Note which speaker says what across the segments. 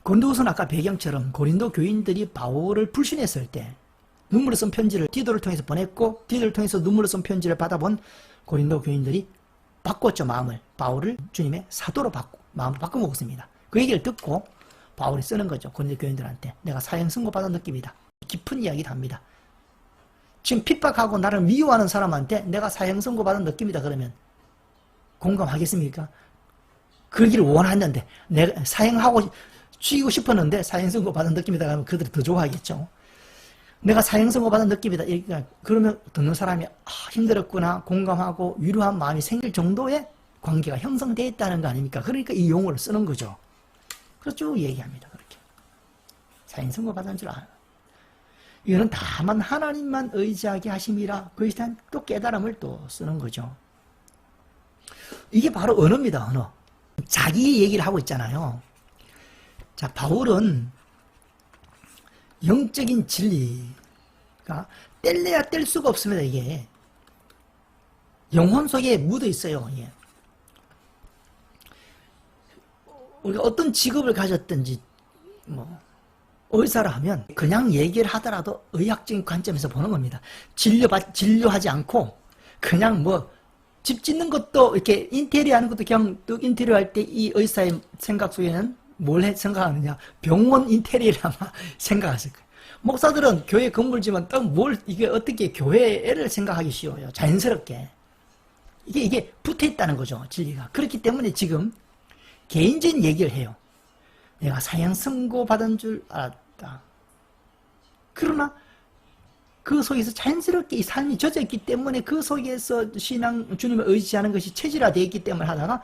Speaker 1: 고린도후서는 아까 배경처럼 고린도 교인들이 바울을 불신했을 때 눈물을 쓴 편지를 디도를 통해서 보냈고 디도를 통해서 눈물을 쓴 편지를 받아본 고린도 교인들이 바꿨죠. 마음을. 바울을 주님의 사도로 마음을 바꿔먹었습니다. 그 얘기를 듣고 바울이 쓰는 거죠. 고린도 교인들한테. 내가 사형 선고받은 느낌이다. 깊은 이야기를 합니다. 지금 핍박하고 나를 미워하는 사람한테 내가 사형 선고받은 느낌이다 그러면 공감하겠습니까? 그러기를 원했는데 내가 사형하고 죽이고 싶었는데 사형 선고받은 느낌이다 그러면 그들이 더 좋아하겠죠. 내가 사형 선고받은 느낌이다. 그러면 듣는 사람이 힘들었구나 공감하고 위로한 마음이 생길 정도의 관계가 형성되어 있다는 거 아닙니까? 그러니까 이 용어를 쓰는 거죠. 그래서 쭉 얘기합니다. 그렇게 사형 선고받은 줄 알아. 이거는 다만 하나님만 의지하게 하심이라 그것에 대한 또 깨달음을 또 쓰는 거죠. 이게 바로 언어입니다. 언어. 자기 얘기를 하고 있잖아요. 자, 바울은 영적인 진리가 뗄래야 뗄 수가 없습니다. 이게 영혼 속에 묻어 있어요. 이게. 우리가 어떤 직업을 가졌든지 의사를 하면 그냥 얘기를 하더라도 의학적인 관점에서 보는 겁니다. 진료하지 않고 그냥 집 짓는 것도 이렇게 인테리어 하는 것도 그냥 또 인테리어 할 때 이 의사의 생각 속에는 뭘 생각하느냐. 병원 인테리어를 아마 생각하실 거예요. 목사들은 교회 건물지만 딱 이게 어떻게 교회를 생각하기 쉬워요. 자연스럽게. 이게 붙어 있다는 거죠. 진리가. 그렇기 때문에 지금 개인적인 얘기를 해요. 내가 사형 선고받은 줄 알았다. 그러나 그 속에서 자연스럽게 이 삶이 젖어 있기 때문에 그 속에서 주님을 의지하는 것이 체질화되어 있기 때문에 하다가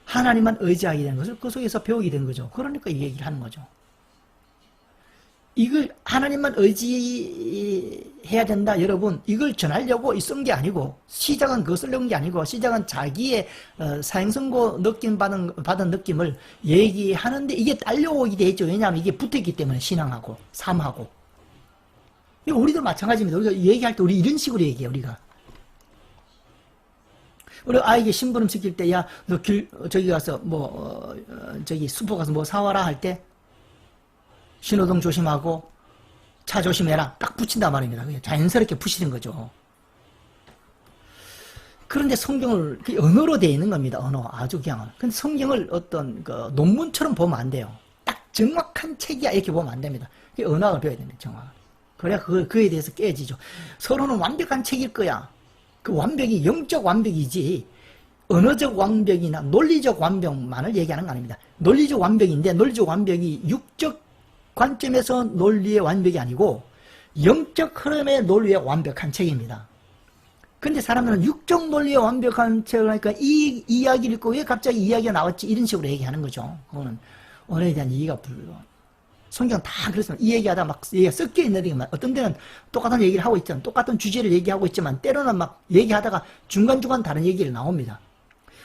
Speaker 1: 하나님만 의지하게 되는 것을 그 속에서 배우게 된 거죠. 그러니까 이 얘기를 하는 거죠. 이걸 하나님만 의지해야 된다. 여러분 이걸 전하려고 쓴 게 아니고 시작은 그거 쓰려는 게 아니고 시작은 자기의 사형선고 받은 느낌을 얘기하는데 이게 딸려오게 되죠. 왜냐하면 이게 붙어있기 때문에 신앙하고 삶하고. 우리도 마찬가지입니다. 우리가 얘기할 때 우리 이런 식으로 얘기해요. 우리 아이에게 심부름 시킬 때 야 너 저기 가서 저기 슈퍼 가서 사와라 할 때 신호등 조심하고 차 조심해라 딱 붙인단 말입니다. 그냥 자연스럽게 붙이는 거죠. 그런데 성경을 언어로 되어 있는 겁니다. 언어 아주 그냥. 근데 성경을 어떤 논문처럼 보면 안 돼요. 딱 정확한 책이야 이렇게 보면 안 됩니다. 언어를 배워야 됩니다. 정확하게. 그래야 그에 대해서 깨지죠. 서로는 완벽한 책일 거야. 그 완벽이 영적 완벽이지 언어적 완벽이나 논리적 완벽만을 얘기하는 거 아닙니다. 논리적 완벽인데 논리적 완벽이 육적 관점에서 논리의 완벽이 아니고 영적 흐름의 논리의 완벽한 책입니다. 근데 사람들은 육적 논리의 완벽한 책을 하니까 이 이야기를 읽고 왜 갑자기 이야기가 나왔지 이런 식으로 얘기하는 거죠. 그거는 언어에 대한 이해가 불가능해요. 성경 다 그렇습니다. 이 얘기하다 막 얘기가 섞여 있는 어떤 데는 똑같은 얘기를 하고 있지만 똑같은 주제를 얘기하고 있지만 때로는 막 얘기하다가 중간중간 다른 얘기를 나옵니다.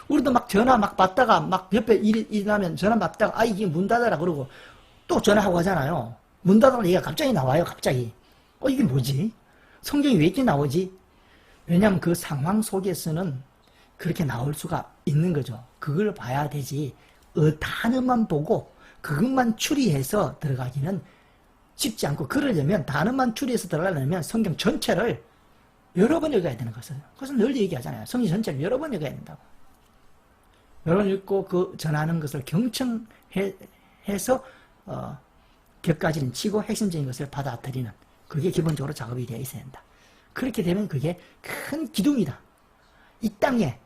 Speaker 1: 우리도 막 전화 막 받다가 막 옆에 일 나면 전화 받다가 이게 문 닫아라 그러고 또 전화하고 하잖아요. 문 닫아라 얘기가 갑자기 나와요. 갑자기. 이게 뭐지? 성경이 왜 이렇게 나오지? 왜냐하면 그 상황 속에서는 그렇게 나올 수가 있는 거죠. 그걸 봐야 되지. 단어만 보고 그것만 추리해서 들어가기는 쉽지 않고 그러려면 단어만 추리해서 들어가려면 성경 전체를 여러 번 읽어야 되는 것을. 그것은 늘 얘기하잖아요. 성경 전체를 여러 번 읽어야 된다고. 여러 번 읽고 그 전하는 것을 경청해서 격가지는 치고 핵심적인 것을 받아들이는 그게 기본적으로 작업이 되어 있어야 된다. 그렇게 되면 그게 큰 기둥이다. 이 땅에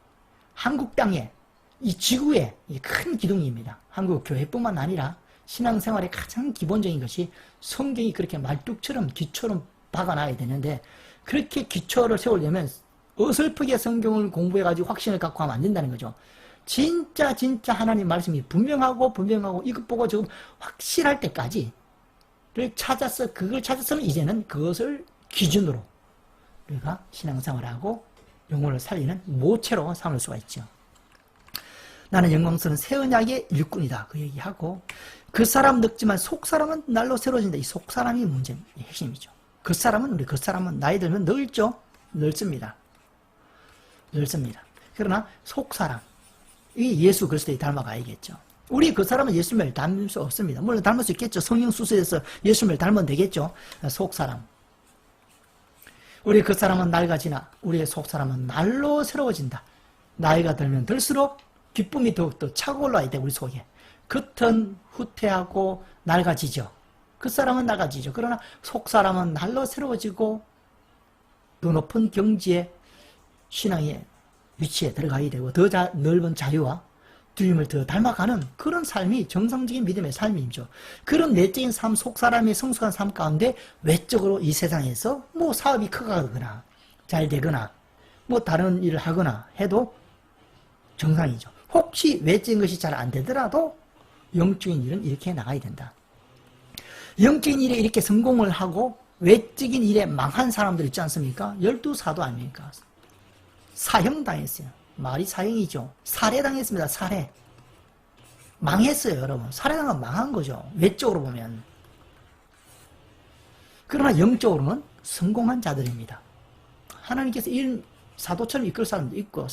Speaker 1: 한국 땅에 이 지구에 큰 기둥입니다. 한국 교회뿐만 아니라 신앙생활의 가장 기본적인 것이 성경이 그렇게 말뚝처럼 기초로 박아놔야 되는데 그렇게 기초를 세우려면 어설프게 성경을 공부해가지고 확신을 갖고 하면 안 된다는 거죠. 진짜 하나님 말씀이 분명하고 이것 보고 조금 확실할 때까지 그걸 찾았으면 이제는 그것을 기준으로 우리가 신앙생활하고 영혼을 살리는 모체로 삼을 수가 있죠. 나는 영광스러운 새 언약의 일꾼이다. 그 얘기하고 그 사람 늙지만 속사람은 날로 새로워진다. 이 속사람이 문제 핵심이죠. 겉사람은 나이 들면 늙죠. 늙습니다. 그러나 속사람 이 예수 그리스도에 닮아가야겠죠. 우리 그 사람은 예수님을 닮을 수 없습니다. 물론 닮을 수 있겠죠. 성령 수술해서 예수님을 닮으면 되겠죠. 속사람. 우리 그 사람은 낡아지나 우리의 속사람은 날로 새로워진다. 나이가 들면 들수록 기쁨이 더욱더 차고 올라야 돼. 우리 속에. 겉은 후퇴하고 낡아지죠. 그 사람은 낡아지죠. 그러나 속사람은 날로 새로워지고 더 높은 경지에 신앙의 위치에 들어가야 되고 더 넓은 자유와 주님을 더 닮아가는 그런 삶이 정상적인 믿음의 삶이죠. 그런 내적인 삶, 속사람의 성숙한 삶 가운데 외적으로 이 세상에서 뭐 사업이 커가거나 잘 되거나 뭐 다른 일을 하거나 해도 정상이죠. 혹시 외적인 것이 잘 안 되더라도 영적인 일은 이렇게 나가야 된다. 영적인 일에 이렇게 성공을 하고 외적인 일에 망한 사람들 있지 않습니까? 12사도 아닙니까? 사형당했어요. 말이 사형이죠. 살해당했습니다. 살해. 망했어요, 여러분. 살해당하면 망한 거죠. 외적으로 보면. 그러나 영적으로는 성공한 자들입니다. 하나님께서 사도처럼 이끌 사람도 있고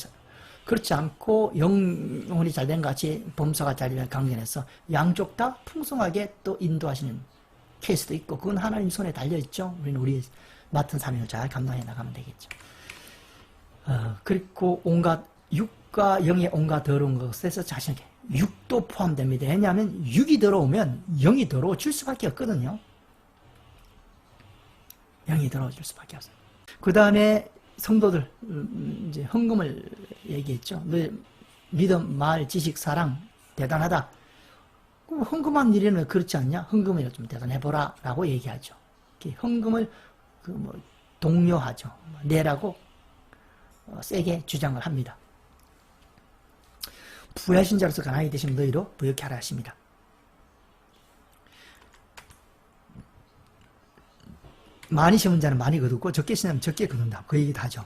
Speaker 1: 그렇지 않고 영혼이 잘된 같이 범사가 잘된 강연에서 양쪽 다 풍성하게 또 인도하시는 케이스도 있고 그건 하나님 손에 달려있죠. 우리는 우리 맡은 사명을 잘 감당해 나가면 되겠죠. 그리고 온갖 육과 영의 온갖 더러운 것에서 자신에게 육도 포함됩니다. 왜냐하면 육이 더러우면 영이 더러워질 수밖에 없거든요. 영이 더러워질 수밖에 없어요. 그 다음에 성도들 이제 헌금을 얘기했죠. 너 믿음, 말, 지식, 사랑 대단하다. 헌금한 일에는 그렇지 않냐? 헌금을 좀 대단해보라 라고 얘기하죠. 헌금을 독려하죠. 내라고 세게 주장을 합니다. 부유하신 자로서 가난하게 되시면 너희로 부유케 하라 하십니다. 많이 심은 자는 많이 거두고 적게 심은 자는 적게 거둔다. 그 얘기도 하죠.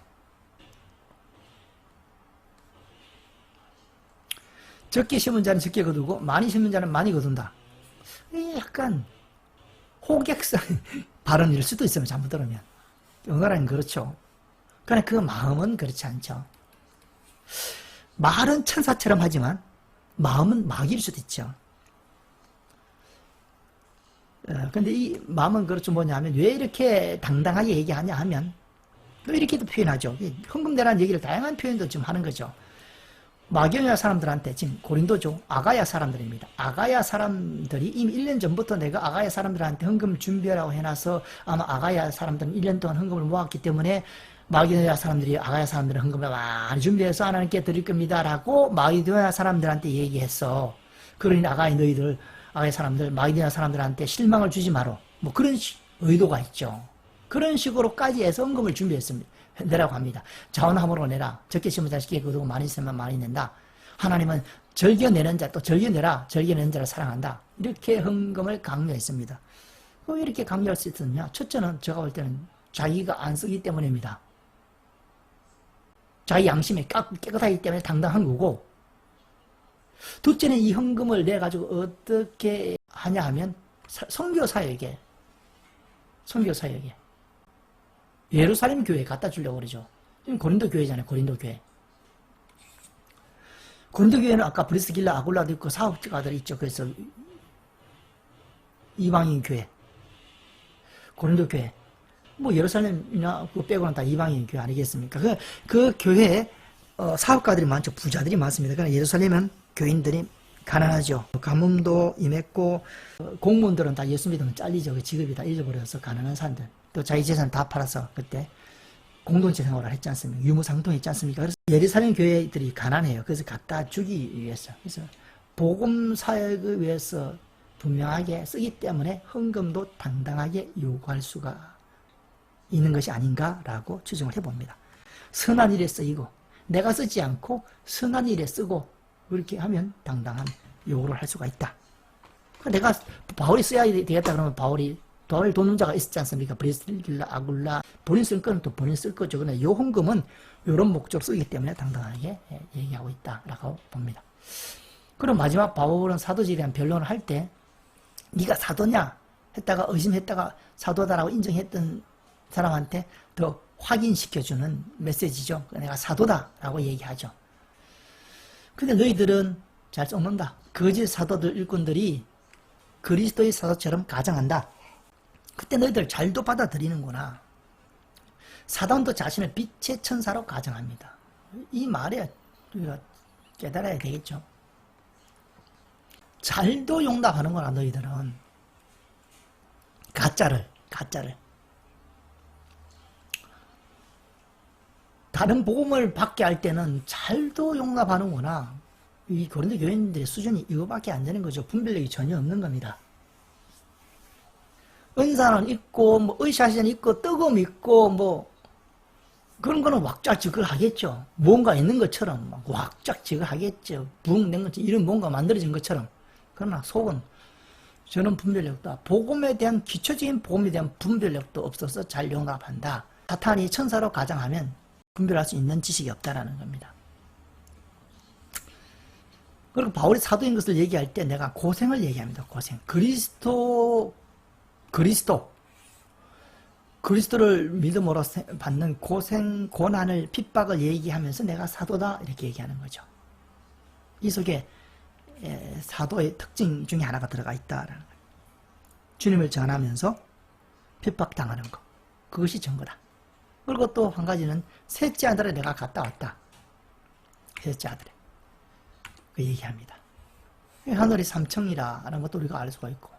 Speaker 1: 적게 심은 자는 적게 거두고 많이 심은 자는 많이 거둔다. 약간 호객성 발언일 수도 있으면 잘못 들으면. 언어라는 그렇죠. 그러나 그 마음은 그렇지 않죠. 말은 천사처럼 하지만 마음은 마귀일 수도 있죠. 근데 이 마음은 그렇죠. 뭐냐면 왜 이렇게 당당하게 얘기하냐 하면 왜 이렇게도 표현하죠. 헌금내라는 얘기를 다양한 표현도 좀 하는 거죠. 마게도냐 사람들한테 지금 고린도죠. 아가야 사람들입니다. 아가야 사람들이 이미 1년 전부터 내가 아가야 사람들한테 헌금 준비하라고 해놔서 아마 아가야 사람들은 1년 동안 헌금을 모았기 때문에 마게도냐 사람들이 아가야 사람들은 헌금을 많이 준비해서 하나님께 드릴 겁니다 라고 마게도냐 사람들한테 얘기했어. 그러니 아가야 사람들 마게도냐 사람들한테 실망을 주지 마라. 뭐 그런 의도가 있죠. 그런 식으로까지 해서 헌금을 준비했습니다. 내라고 합니다. 자원함으로 내라. 적게 심은 자 적게 거두고 많이 심으면 많이 낸다. 하나님은 즐겨내는 자 또 즐겨내라. 즐겨내는 자를 사랑한다. 이렇게 헌금을 강요했습니다. 왜 이렇게 강요할 수 있었냐? 첫째는 제가 볼 때는 자기가 안 쓰기 때문입니다. 자기 양심이 깨끗하기 때문에 당당한 거고, 둘째는 이 헌금을 내가지고 어떻게 하냐 하면 선교사에게 예루살렘 교회에 갖다 주려고 그러죠. 지금 고린도 교회잖아요. 고린도 교회. 고린도 교회는 아까 브리스길라 아굴라도 있고 사업가들이 있죠. 그래서 이방인 교회, 고린도 교회, 뭐 예루살렘이나 그거 빼고는 다 이방인 교회 아니겠습니까? 그 교회에 사업가들이 많죠. 부자들이 많습니다. 그러나 예루살렘은 교인들이 가난하죠. 가뭄도 임했고 공무원들은 다 예수 믿으면 잘리죠. 그 직업이 다 잃어버려서 가난한 사람들. 또 자기 재산 다 팔아서 그때 공동체 생활을 했지 않습니까? 유무상통했지 않습니까? 그래서 예루살렘 교회들이 가난해요. 그래서 갖다 주기 위해서. 그래서 복음 사역을 위해서 분명하게 쓰기 때문에 헌금도 당당하게 요구할 수가 있는 것이 아닌가라고 추정을 해봅니다. 선한 일에 쓰이고 내가 쓰지 않고 선한 일에 쓰고 그렇게 하면 당당한 요구를 할 수가 있다. 내가 바울이 써야 되겠다 그러면 바울 돈 문자가 있었지 않습니까? 브리스길라, 아굴라, 본인 쓸 거는 또 본인 쓸 거죠. 그러나 요 헌금은 이런 목적 쓰기 때문에 당당하게 얘기하고 있다라고 봅니다. 그럼 마지막 바울은 사도지에 대한 변론을 할 때 네가 사도냐 했다가 의심했다가 사도다라고 인정했던 사람한테 더 확인시켜주는 메시지죠. 내가 사도다라고 얘기하죠. 근데 너희들은 잘 썩는다. 거짓 사도들 일꾼들이 그리스도의 사도처럼 가정한다. 그때 너희들 잘도 받아들이는구나. 사단도 자신을 빛의 천사로 가정합니다. 이 말에 우리가 깨달아야 되겠죠. 잘도 용납하는구나. 너희들은 가짜를 다른 복음을 받게 할 때는 잘도 용납하는구나. 이 고린도 교인들의 수준이 이거밖에 안 되는 거죠. 분별력이 전혀 없는 겁니다. 은사는 있고 뭐 의사시는 있고 뜨거움 있고 뭐 그런 거는 왁작지껄 하겠죠. 뭔가 있는 것처럼 막 왁작지껄 하겠죠. 부흥된 것처럼 이런 뭔가 만들어진 것처럼. 그러나 속은 저는 분별력도 복음에 대한 기초적인 복음에 대한 분별력도 없어서 잘 용납한다. 사탄이 천사로 가정하면 분별할 수 있는 지식이 없다라는 겁니다. 그리고 바울이 사도인 것을 얘기할 때 내가 고생을 얘기합니다. 고생. 그리스도를 믿음으로 받는 고생, 고난을, 핍박을 얘기하면서 내가 사도다 이렇게 얘기하는 거죠. 이 속에 사도의 특징 중에 하나가 들어가 있다라는 거예요. 주님을 전하면서 핍박당하는 것. 그것이 전거다. 그리고 또 한 가지는 셋째 아들에 내가 갔다 왔다. 셋째 아들에. 그 얘기합니다. 하늘이 삼청이라는 것도 우리가 알 수가 있고.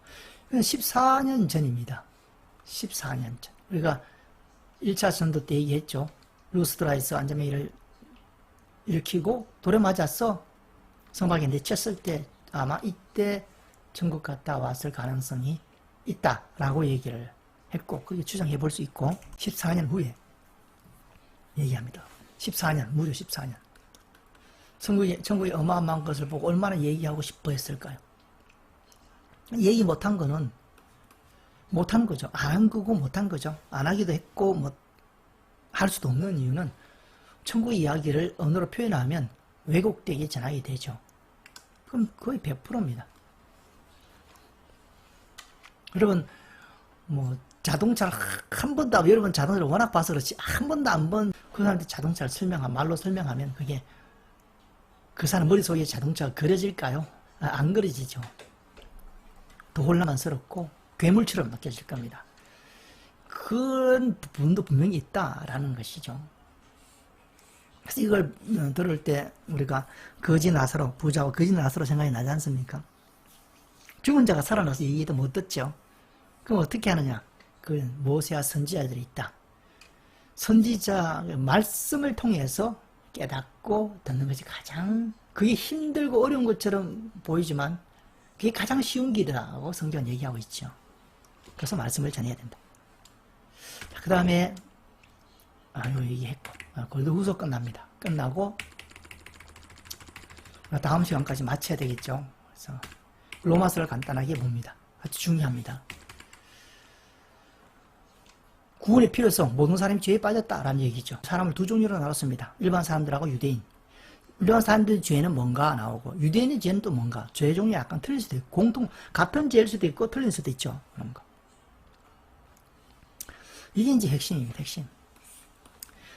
Speaker 1: 14년 전입니다. 14년 전. 우리가 1차 전도 때 얘기했죠. 루스드라에서 안전매기를 일으키고 돌에 맞았어. 성박에 내쳤을 때 아마 이때 천국 갔다 왔을 가능성이 있다라고 얘기를 했고 그게 추정해 볼 수 있고 14년 후에 얘기합니다. 14년, 무려 14년. 천국의 어마어마한 것을 보고 얼마나 얘기하고 싶어 했을까요? 얘기 못한 거는 못한 거죠. 안 한 거고 못한 거죠. 안 하기도 했고 뭐 할 수도 없는 이유는 천국 이야기를 언어로 표현하면 왜곡되게 전하게 되죠. 그럼 거의 100%입니다. 여러분 뭐 자동차를 한 번도 여러분 자동차를 워낙 봐서 그렇지 한 번도 안 본 그 사람한테 자동차를 말로 설명하면 그게 그 사람 머릿속에 자동차가 그려질까요? 안 그려지죠. 더 혼란스럽고 괴물처럼 느껴질 겁니다. 그런 부분도 분명히 있다라는 것이죠. 그래서 이걸 들을 때 우리가 거지 나사로, 부자와 거지 나사로 생각이 나지 않습니까? 죽은 자가 살아나서 얘기도 못 듣죠. 그럼 어떻게 하느냐? 그 모세와 선지자들이 있다. 선지자 말씀을 통해서 깨닫고 듣는 것이 가장 그게 힘들고 어려운 것처럼 보이지만 그게 가장 쉬운 길이라고 성경은 얘기하고 있죠. 그래서 말씀을 전해야 된다. 그 다음에 요 얘기했고 골드후서 끝납니다. 끝나고 다음 시간까지 마쳐야 되겠죠. 그래서 로마서를 간단하게 봅니다. 아주 중요합니다. 구원의 필요성, 모든 사람이 죄에 빠졌다라는 얘기죠. 사람을 두 종류로 나눴습니다. 일반 사람들하고 유대인. 일반 사람들의 죄는 뭔가 나오고 유대인의 죄는 또 뭔가. 죄 종류 약간 틀릴 수도 있고 같은 죄일 수도 있고 틀릴 수도 있죠. 그런 거. 이게 이제 핵심입니다. 핵심.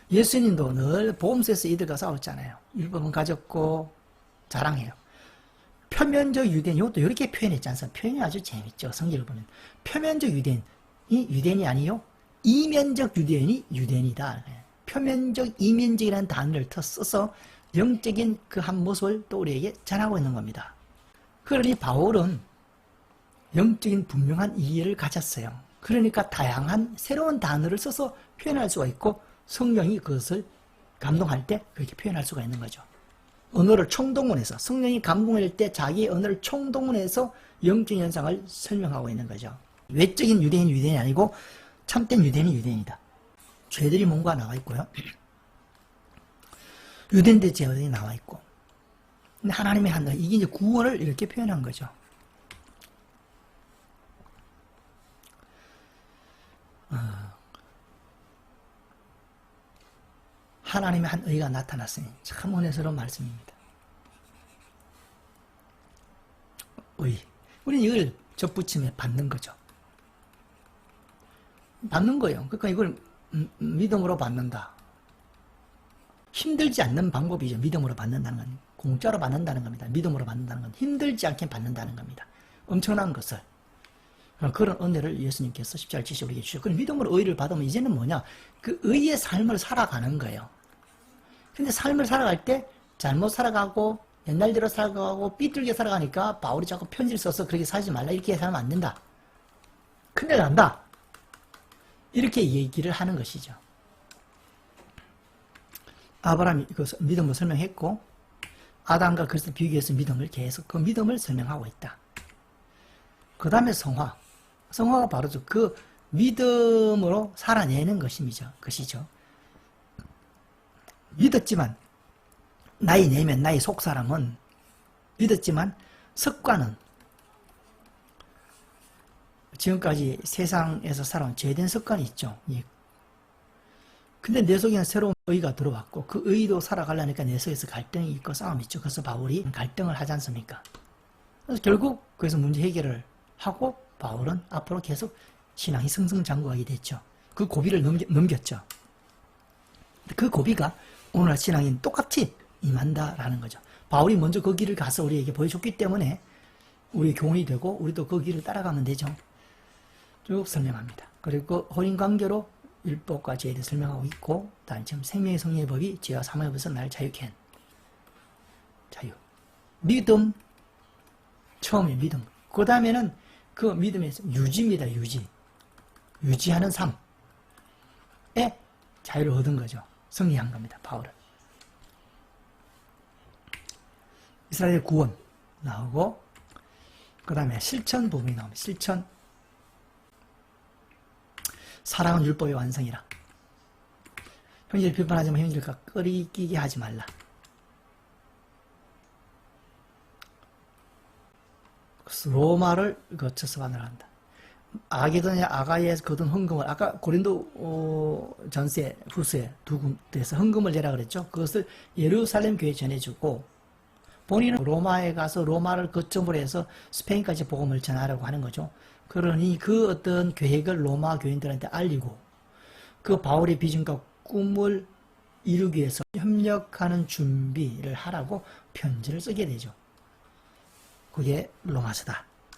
Speaker 1: 예수님도 늘 보험세에서 이들과 싸웠잖아요. 율법은 가졌고 자랑해요. 표면적 유대인, 이것도 이렇게 표현했지 않습니까? 표현이 아주 재밌죠. 성경을 보면. 표면적 유대인이 유대인이 아니요. 이면적 유대인이 유대인이다. 표면적, 이면적이라는 단어를 써서 영적인 그 한 모습을 또 우리에게 전하고 있는 겁니다. 그러니 바울은 영적인 분명한 이해를 가졌어요. 그러니까 다양한 새로운 단어를 써서 표현할 수가 있고 성령이 그것을 감동할 때 그렇게 표현할 수가 있는 거죠. 언어를 총동원해서 성령이 감동할 때 자기의 언어를 총동원해서 영적 현상을 설명하고 있는 거죠. 외적인 유대인이 아니고 참된 유대인이 유대인이다. 죄들이 뭔가 나와 있고요. 유대인들의 죄들이 나와 있고 근데 하나님의 한다. 이게 이제 구원을 이렇게 표현한 거죠. 하나님의 한 의가 나타났으니 참 은혜스러운 말씀입니다. 의. 우리는 이걸 접붙임에 받는 거죠. 받는 거예요. 그러니까 이걸 믿음으로 받는다. 힘들지 않는 방법이죠. 믿음으로 받는다는 건. 공짜로 받는다는 겁니다. 믿음으로 받는다는 건 힘들지 않게 받는다는 겁니다. 엄청난 것을. 그런 은혜를 예수님께서 십자가를 지시고 우리에게 주셨고, 믿음으로 의를 받으면 이제는 뭐냐? 그 의의 삶을 살아가는 거예요. 근데 삶을 살아갈 때 잘못 살아가고 옛날대로 살아가고 삐뚤게 살아가니까 바울이 자꾸 편지를 써서 그렇게 살지 말라, 이렇게 살면 안 된다. 큰일 난다. 이렇게 얘기를 하는 것이죠. 아브라함이 그 믿음을 설명했고, 아담과 그리스도 비교해서 믿음을 계속 그 믿음을 설명하고 있다. 그 다음에 성화. 성화가 바로 그 믿음으로 살아내는 것이죠. 믿었지만, 나의 내면, 나의 속사람은 믿었지만, 습관은 지금까지 세상에서 살아온 죄된 습관이 있죠. 근데 내 속에는 새로운 의가 들어왔고, 그 의도 살아가려니까 내 속에서 갈등이 있고 싸움이 있죠. 그래서 바울이 갈등을 하지 않습니까? 그래서 결국 거기서 문제 해결을 하고 바울은 앞으로 계속 신앙이 승승장구하게 됐죠. 그 고비를 넘겼죠. 그 고비가 오늘날 신앙인 똑같이 임한다라는 거죠. 바울이 먼저 그 길을 가서 우리에게 보여줬기 때문에 우리 교훈이 되고 우리도 그 길을 따라가면 되죠. 쭉 설명합니다. 그리고 혼인관계로 율법과 죄에 대해 설명하고 있고, 다음 지금 생명의 성령의 법이 죄와 사망의 법에서 나를 자유케 한 자유. 믿음. 처음에 믿음. 그 다음에는 그 믿음에서 유지입니다. 유지하는 삶에 자유를 얻은 거죠. 승리한 겁니다. 바울은. 이스라엘 구원 나오고, 그 다음에 실천 부분이 나옵니다. 실천. 사랑은 율법의 완성이라. 형제를 비판하지 마. 형제를 끓이게 하지 말라. 로마를 거쳐서 반응한다. 아게도냐 아가이에서 거둔 헌금을, 아까 고린도 전세, 후세 두 군데에서 헌금을 내라 그랬죠. 그것을 예루살렘 교회에 전해주고, 본인은 로마에 가서 로마를 거점으로 해서 스페인까지 복음을 전하려고 하는 거죠. 그러니 그 어떤 계획을 로마 교인들한테 알리고, 그 바울의 비전과 꿈을 이루기 위해서 협력하는 준비를 하라고 편지를 쓰게 되죠. 그게 로마서다.